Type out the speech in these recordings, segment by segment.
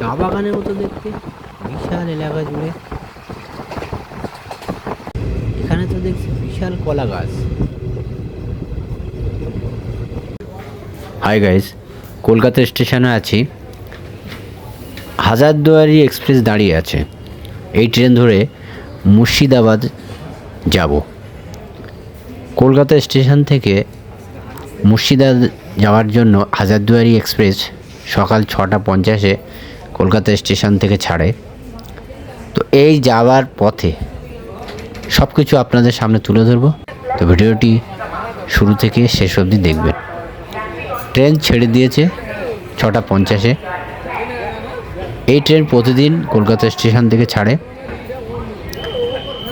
চা বাগানের মতো দেখতে, বিশাল এলাকা জুড়ে। এখানে তো দেখছি বিশাল কলা গাছ। হাই গাইস, কলকাতা স্টেশনে আছি। হাজারদুয়ারি এক্সপ্রেস দাঁড়িয়ে আছে। এই ট্রেন ধরে মুর্শিদাবাদ যাব। কলকাতা স্টেশন থেকে মুর্শিদাবাদ যাওয়ার জন্য হাজারদুয়ারি এক্সপ্রেস সকাল 6:50 কলকাতা স্টেশন থেকে ছাড়ে। তো এই যাওয়ার পথে সব কিছু আপনাদের সামনে তুলে ধরব। তো ভিডিওটি শুরু থেকে শেষ অবধি দেখবেন। ট্রেন ছেড়ে দিয়েছে 6:50। এই ট্রেন প্রতিদিন কলকাতা স্টেশন থেকে ছাড়ে।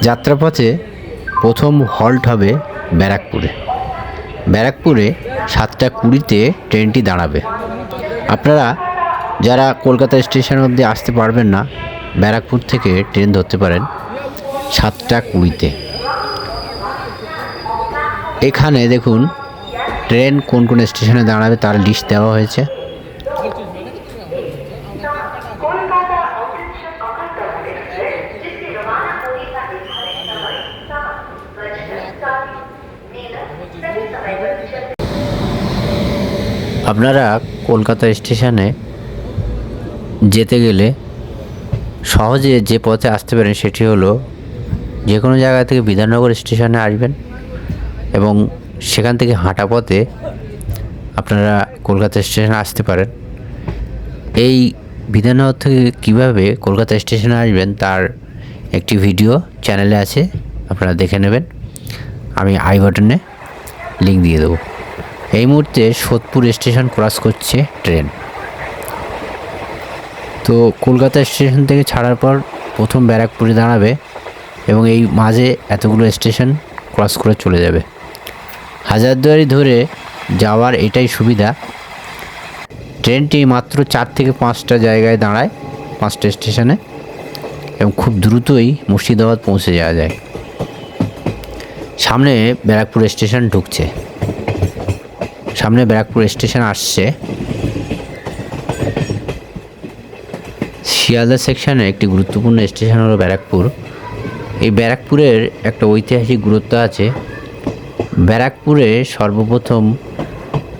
যাত্রাপথে প্রথম হল্ট হবে ব্যারাকপুরে। ব্যারাকপুরে 7:20-তে ট্রেনটি দাঁড়াবে। আপনারা যারা কলকাতা স্টেশন অবধি আসতে পারবেন না, ব্যারাকপুর থেকে ট্রেন ধরতে পারেন 7:20-তে। এখানে দেখুন ট্রেন কোন কোন স্টেশনে দাঁড়াবে তার লিস্ট দেওয়া হয়েছে। আপনারা কলকাতা স্টেশনে যেতে গেলে সহজে যে পথে আসতে পারেন সেটি হলো যে কোনো জায়গা থেকে বিধাননগর স্টেশনে আসবেন এবং সেখান থেকে হাঁটা পথে আপনারা কলকাতা স্টেশনে আসতে পারেন। এই বিধাননগর থেকে কীভাবে কলকাতা স্টেশনে আসবেন তার একটি ভিডিও চ্যানেলে আছে, আপনারা দেখে নেবেন। আমি আই বাটনে লিঙ্ক দিয়ে দেবো। এই মুহূর্তে সোদপুর স্টেশন ক্রস করছে ট্রেন। তো কলকাতা স্টেশন থেকে ছাড়ার পর প্রথম ব্যারাকপুরে দাঁড়াবে এবং এই মাঝে এতগুলো স্টেশন ক্রস করে চলে যাবে। হাজারদুয়ারি ধরে যাওয়ার এটাই সুবিধা, ট্রেনটি মাত্র 4 থেকে 5টা জায়গায় দাঁড়ায়, 5টা স্টেশনে, এবং খুব দ্রুতই মুর্শিদাবাদ পৌঁছে যাওয়া যায়। সামনে ব্যারাকপুর স্টেশন ঢুকছে, সামনে ব্যারাকপুর স্টেশন আসছে। শিয়ালদা সেকশনে একটি গুরুত্বপূর্ণ স্টেশন হলো ব্যারাকপুর। এই ব্যারাকপুরের একটা ঐতিহাসিক গুরুত্ব আছে। ব্যারাকপুরে সর্বপ্রথম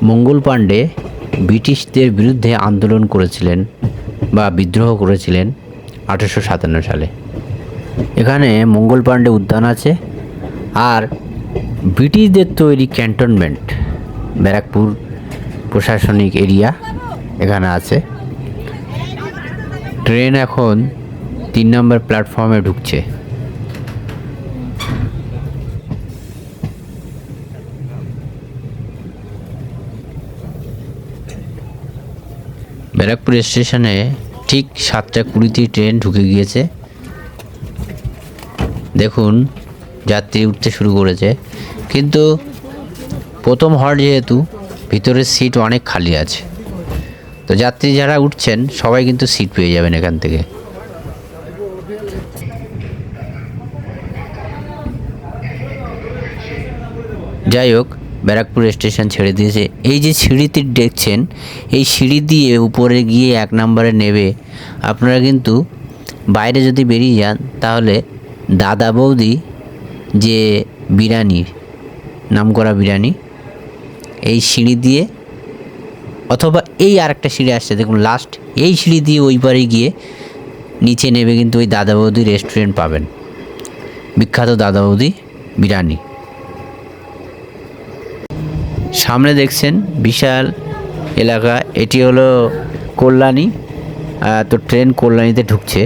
মঙ্গল পাণ্ডে ব্রিটিশদের বিরুদ্ধে আন্দোলন করেছিলেন বা বিদ্রোহ করেছিলেন 1857 সালে। এখানে মঙ্গল পাণ্ডে উদ্যান আছে আর ব্রিটিশদের তৈরি ক্যান্টনমেন্ট ব্যারাকপুর প্রশাসনিক এরিয়া এখানে আছে। ট্রেন এখন 3 নম্বর প্ল্যাটফর্মে ঢুকছে। ব্যারাকপুর স্টেশনে ঠিক 7:20 ট্রেন ঢুকে গিয়েছে। দেখুন যাত্রী উঠতে শুরু করেছে, কিন্তু প্রথম হল্ট যেহেতু ভিতরের সিট অনেক খালি আছে, তো যাত্রী যারা উঠছেন সবাই কিন্তু সিট পেয়ে যাবেন এখান থেকে। যাই হোক, ব্যারাকপুর স্টেশন ছেড়ে দিয়েছে। এই যে সিঁড়িটি দেখছেন, এই সিঁড়ি দিয়ে উপরে গিয়ে 1 নম্বরে নেবে আপনারা কিন্তু বাইরে যদি বেরিয়ে যান তাহলে দাদা বৌদি যে বিরিয়ানি, নামকরা বিরিয়ানি, এই সিঁড়ি দিয়ে, অথবা এই আরেকটা সিঁড়ি আসছে দেখুন লাস্ট, এই সিঁড়ি দিয়ে ওই পারে গিয়ে নিচে নেবে কিন্তু ওই দাদা বৌদি রেস্টুরেন্ট পাবেন, বিখ্যাত দাদা বৌদি বিরিয়ানি। সামনে দেখছেন বিশাল এলাকা, এটি হলো কল্যাণী। তো ট্রেন কল্যাণীতে ঢুকছে,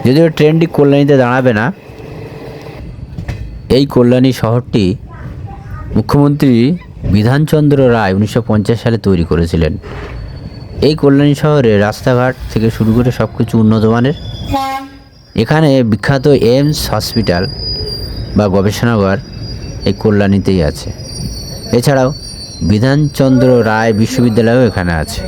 যদিও ট্রেনটি কল্যাণীতে দাঁড়াবে না। এই কল্যাণী শহরটি মুখ্যমন্ত্রী বিধানচন্দ্র রায় 1950 সালে তৈরি করেছিলেন। এই কল্যাণী শহরে রাস্তাঘাট থেকে শুরু করে সব কিছু উন্নত মানের। এখানে বিখ্যাত এইমস হসপিটাল বা গবেষণাগার এই কল্যাণীতেই আছে। এছাড়াও বিধানচন্দ্র রায় বিশ্ববিদ্যালয়ও এখানে আছে।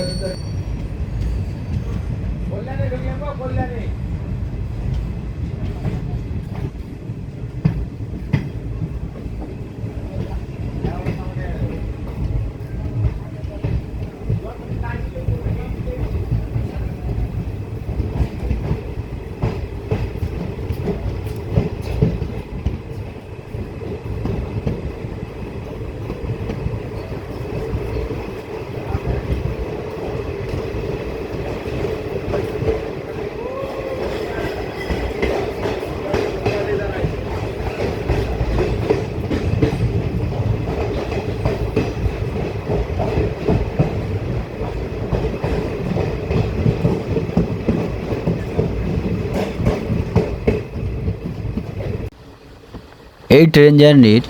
এই ট্রেন জার্নির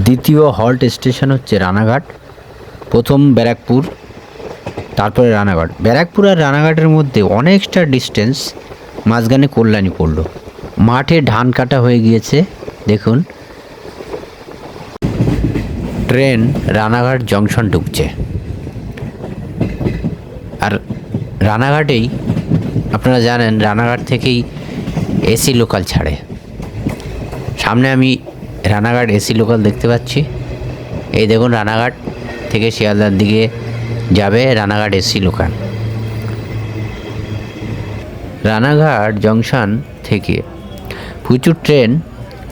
দ্বিতীয় হল্ট স্টেশন হচ্ছে রানাঘাট। প্রথম ব্যারাকপুর, তারপরে রানাঘাট। ব্যারাকপুর আর রানাঘাটের মধ্যে অনেকটা ডিস্টেন্স, মাঝখানে কল্যাণী পড়ল। মাঠে ধান কাটা হয়ে গিয়েছে। দেখুন ট্রেন রানাঘাট জংশন ঢুকছে। আর রানাঘাটেই আপনারা জানেন রানাঘাট থেকেই এসি লোকাল ছাড়ে। সামনে আমি রানাঘাট এসি লোকাল দেখতে পাচ্ছি। এই দেখুন রানাঘাট থেকে শিয়ালদার দিকে যাবে Ranaghat AC local. Ranaghat junction থেকে প্রচুর ট্রেন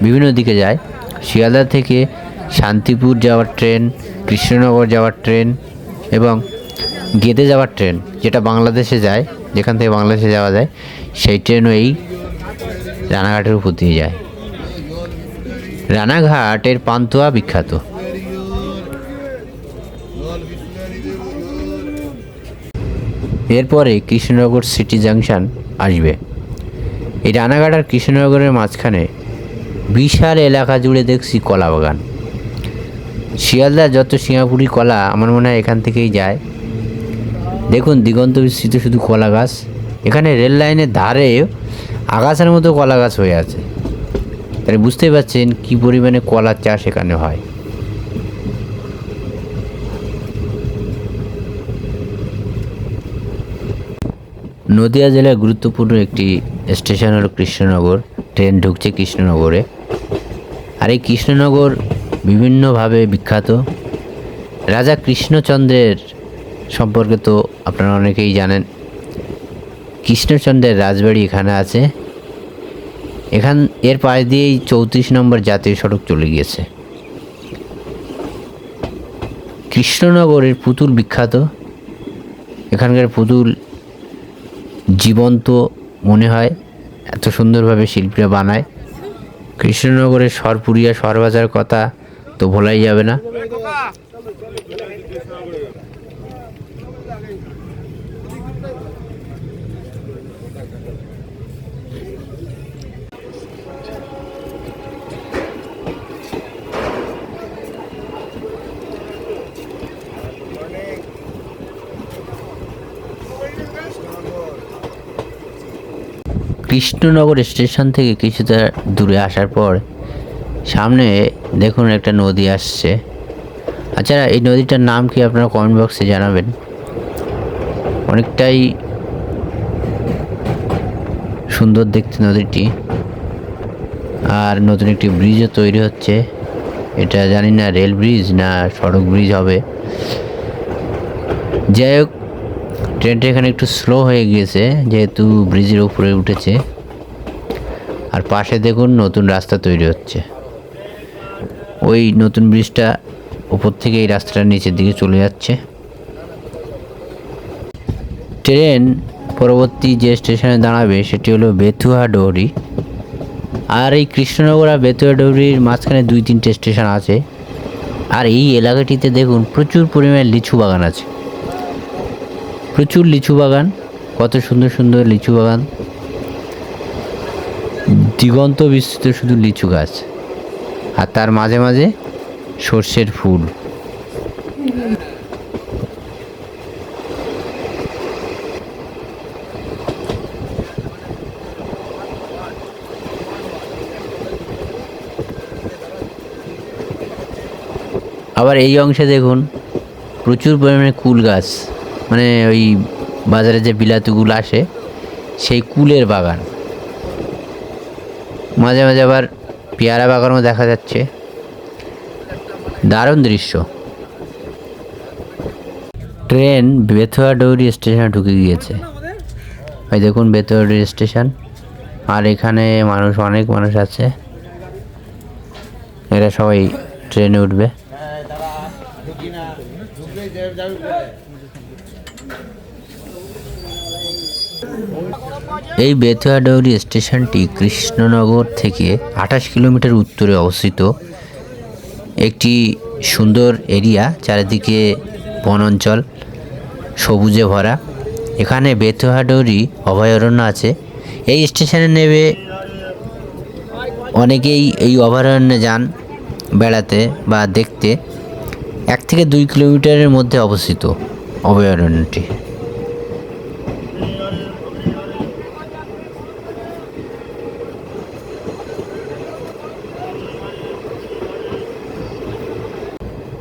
বিভিন্ন দিকে যায়। শিয়ালদা থেকে শান্তিপুর যাওয়ার ট্রেন, কৃষ্ণনগর যাওয়ার ট্রেন এবং গেদে যাওয়ার ট্রেন, যেটা বাংলাদেশে যায়, যেখান থেকে বাংলাদেশে যাওয়া যায়, সেই ট্রেনও এই রানাঘাটের উপর দিয়ে যায়। রানাঘাটের পান্তুয়া বিখ্যাত। এরপরে কৃষ্ণনগর সিটি জাংশন আসবে। এই রানাঘাট আর কৃষ্ণনগরের মাঝখানে বিশাল এলাকা জুড়ে দেখছি কলা বাগান। শিয়ালদার যত সিঙ্গাপুরি কলা আমার মনে হয় এখান থেকেই যায়। দেখুন দিগন্ত বিস্তৃত শুধু কলা গাছ। এখানে রেল লাইনের ধারে আগাছার মতো কলা গাছ হয়ে আছে। তাহলে বুঝতেই পারছেন কী পরিমাণে কলার চাষ এখানে হয়। নদিয়া জেলার গুরুত্বপূর্ণ একটি স্টেশন হলো কৃষ্ণনগর। ট্রেন ঢুকছে কৃষ্ণনগরে। আর এই কৃষ্ণনগর বিভিন্নভাবে বিখ্যাত। রাজা কৃষ্ণচন্দ্রের সম্পর্কে তো আপনারা অনেকেই জানেন। কৃষ্ণচন্দ্রের রাজবাড়ি এখানে আছে। এর পাশ দিয়েই 34 নম্বর জাতীয় সড়ক চলে গিয়েছে। কৃষ্ণনগরের পুতুল বিখ্যাত। এখানকার পুতুল জীবন্ত মনে হয়, এত সুন্দরভাবে শিল্পীরা বানায়। কৃষ্ণনগরের সরপুরিয়া সরবাজার কথা তো ভোলাই যাবে না। কৃষ্ণনগর স্টেশন থেকে কিছুটা দূরে আসার পর সামনে দেখুন একটা নদী আসছে। আচ্ছা, এই নদীটার নাম কি আপনারা কমেন্ট বক্সে জানাবেন। অনেকটাই সুন্দর দেখতে নদীটি। আর নতুন একটি ব্রিজও তৈরি হচ্ছে। এটা জানি না রেল ব্রিজ না সড়ক ব্রিজ হবে। যাই হোক, ট্রেনটা এখানে একটু স্লো হয়ে গিয়েছে যেহেতু ব্রিজের উপরে উঠেছে। আর পাশে দেখুন নতুন রাস্তা তৈরি হচ্ছে। ওই নতুন ব্রিজটা উপর থেকে এই রাস্তাটা নিচের দিকে চলে যাচ্ছে। ট্রেন পরবর্তী যে স্টেশনে দাঁড়াবে সেটি হলো বেথুয়া ডৌরি। আর এই কৃষ্ণনগর আর বেথুয়া ডৌরির মাঝখানে 2-3টে স্টেশন আছে। আর এই এলাকাটিতে দেখুন প্রচুর পরিমাণে লিচু বাগান আছে। প্রচুর লিচু বাগান, কত সুন্দর সুন্দর লিচু বাগান। দিগন্ত বিস্তৃত শুধু লিচু গাছ, আর তার মাঝে মাঝে সর্ষের ফুল। আবার এই অংশে দেখুন প্রচুর পরিমাণে কুল গাছ, মানে ওই বাজারে যে বিলাতিগুলো আসে সেই কুলের বাগান। মাঝে মাঝে আবার পেয়ারা বাগানও দেখা যাচ্ছে। দারুণ দৃশ্য। ট্রেন বেথুয়া ডৌরি স্টেশনে ঢুকে গিয়েছে। ওই দেখুন বেথুয়া ডৌরি স্টেশন। আর এখানে অনেক মানুষ আছে। এরা সবাই ট্রেনে উঠবে। এই বেথুয়া ডৌরি স্টেশনটি কৃষ্ণনগর থেকে 28 কিলোমিটার উত্তরে অবস্থিত। একটি সুন্দর এরিয়া, চারিদিকে বন অঞ্চল, সবুজে ভরা। এখানে বেথুয়া ডৌরি অভয়ারণ্য আছে। এই স্টেশনে নেমে অনেকেই এই অভয়ারণ্যে যান বেড়াতে বা দেখতে। 1 থেকে 2 কিলোমিটারের মধ্যে অবস্থিত অভয়ারণ্যটি।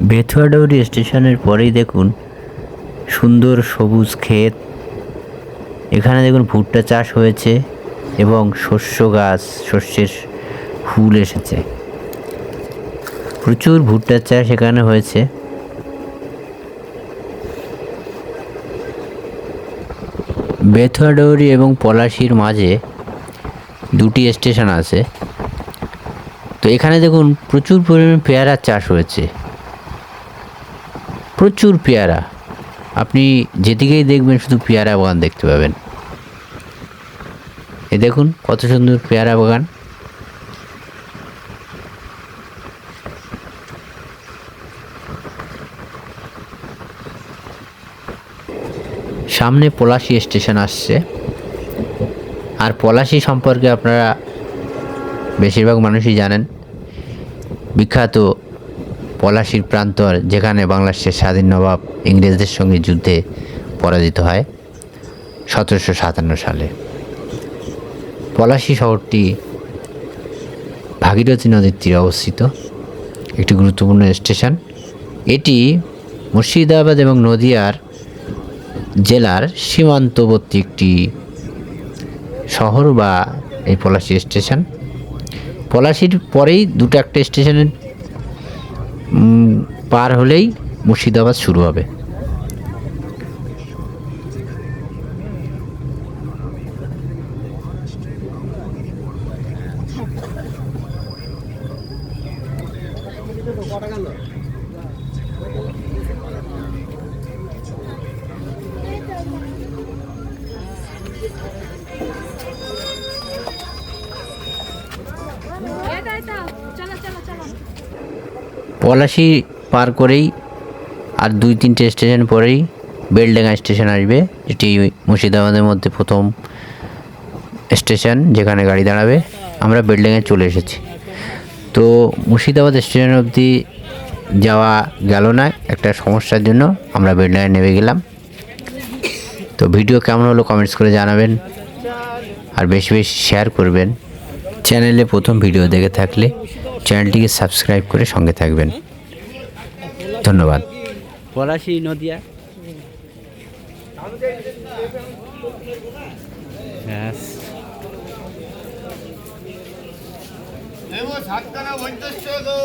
বেথুয়াডৌরি স্টেশনের পরেই দেখুন সুন্দর সবুজ ক্ষেত। এখানে দেখুন ভুট্টা চাষ হয়েছে এবং শস্য গাছ, শস্যের ফুল এসেছে। প্রচুর ভুট্টা চাষ এখানে হয়েছে। বেথুয়াডৌরি এবং পলাশীর মাঝে 2টি স্টেশন আছে। তো এখানে দেখুন প্রচুর পরিমাণে পেয়ারার চাষ হয়েছে, প্রচুর পেয়ারা। আপনি যেদিকেই দেখবেন শুধু পেয়ারা বাগান দেখতে পাবেন। এ দেখুন কত সুন্দর পেয়ারা বাগান। সামনে পলাশী স্টেশন আসছে। আর পলাশী সম্পর্কে আপনারা বেশিরভাগ মানুষই জানেন, বিখ্যাত পলাশীর প্রান্তর, যেখানে বাংলাদেশের স্বাধীন নবাব ইংরেজদের সঙ্গে যুদ্ধে পরাজিত হয় 1757 সালে। পলাশী শহরটি ভাগীরথী নদীর তীরে অবস্থিত একটি গুরুত্বপূর্ণ স্টেশন। এটি মুর্শিদাবাদ এবং নদিয়ার জেলার সীমান্তবর্তী একটি শহর বা এই পলাশী স্টেশন। পলাশীর পরেই একটা স্টেশনের পার হলেই মুর্শিদাবাদ শুরু হবে। পলাশী পার করেই আর 2-3টে স্টেশন পরেই বেলডাঙ্গা স্টেশন আসবে, এটি মুর্শিদাবাদের মধ্যে প্রথম স্টেশন যেখানে গাড়ি দাঁড়াবে। আমরা বেলডাঙ্গায় চলে এসেছি। তো মুর্শিদাবাদ স্টেশন অবধি যাওয়া গেল না, একটা সমস্যার জন্য আমরা বেলডাঙ্গায় নেমে গেলাম। তো ভিডিও কেমন হলো কমেন্টস করে জানাবেন, আর বেশি বেশি শেয়ার করবেন। চ্যানেলে প্রথম ভিডিও দেখে থাকলে চ্যানেলটিকে সাবস্ক্রাইব করে সঙ্গে থাকবেন। ধন্যবাদ। পলাশী নদিয়া সাতখানা 50 টাকা